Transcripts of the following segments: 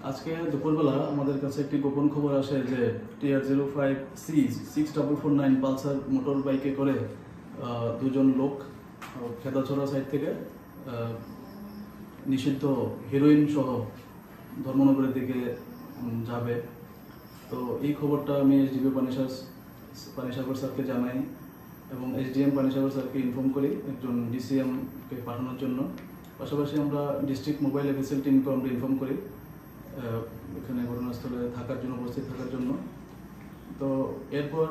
আজকে দুপুরবেলা আমাদের কাছে একটি গোপন খবর আসে যে TR05C6449 পালসার মোটর বাইকে করে দুজন লোক খেদাছড়া সাইড থেকে নিষিদ্ধ হিরোইন সহ ধর্মনগরের দিকে যাবে। তো এই খবরটা আমি এসডিপি পানিসাগর স্যারকে জানাই এবং এসডিএম পানিসাগর স্যারকে ইনফর্ম করি একজন ডিসিএমকে পাঠানোর জন্য। পাশাপাশি আমরা ডিস্ট্রিক্ট মোবাইল এফএসএল টিমকে আমরা ইনফর্ম করি এখানে ঘটনাস্থলে থাকার জন্য, উপস্থিত থাকার জন্য। তো এরপর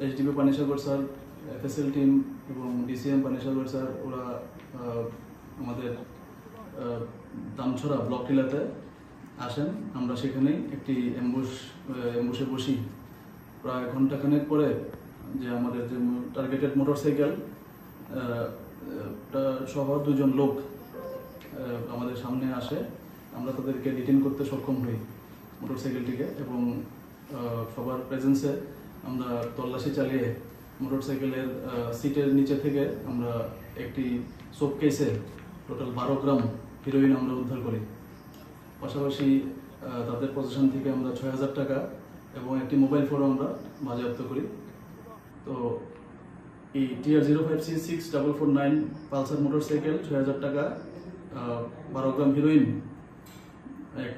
SDP Panisagar sir, FSL team এবং ডিসিএম পানিসাগর স্যার ওরা আমাদের দামছড়া ব্লক টিলাতে আসেন। আমরা সেখানেই একটি অ্যাম্বুশে বসি। প্রায় ঘন্টাখানেক পরে যে আমাদের যে টার্গেটেড মোটরসাইকেল সহ দুজন লোক আমাদের সামনে আসে। আমরা তাদেরকে ডিটেইন করতে সক্ষম হই মোটরসাইকেলটিকে এবং সবার প্রেজেন্সে আমরা তল্লাশি চালিয়ে মোটরসাইকেলের সিটের নিচে থেকে আমরা একটি শোকেসে টোটাল 12 গ্রাম হিরোইন আমরা উদ্ধার করি। পাশাপাশি তাদের পজিশন থেকে আমরা 6000 টাকা এবং একটি মোবাইল ফোনও আমরা বাজেয়াপ্ত করি। তো এই TR05C6449 পালসার মোটরসাইকেল, 6000 টাকা, 12 গ্রাম হিরোইন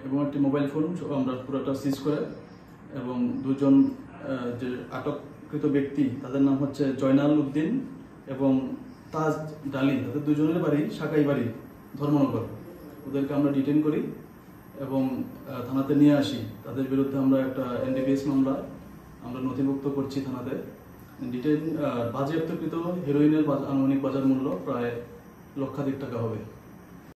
এবং একটি মোবাইল ফোন আমরা পুরোটা সিজ করে এবং দুজন যে আটককৃত ব্যক্তি তাদের নাম হচ্ছে জয়নাল উদ্দিন এবং তাজ ডালি, তাদের দুজনের বাড়ি সাকাই বাড়ি, ধর্মনগর। ওদেরকে আমরা ডিটেইন করি এবং থানাতে নিয়ে আসি। তাদের বিরুদ্ধে আমরা একটা এনডিপিএস মামলা আমরা নথিভুক্ত করছি থানাতে। বাজেয়াপ্তকৃত হিরোইনের আনুমানিক বাজার মূল্য প্রায় লক্ষাধিক টাকা হবে।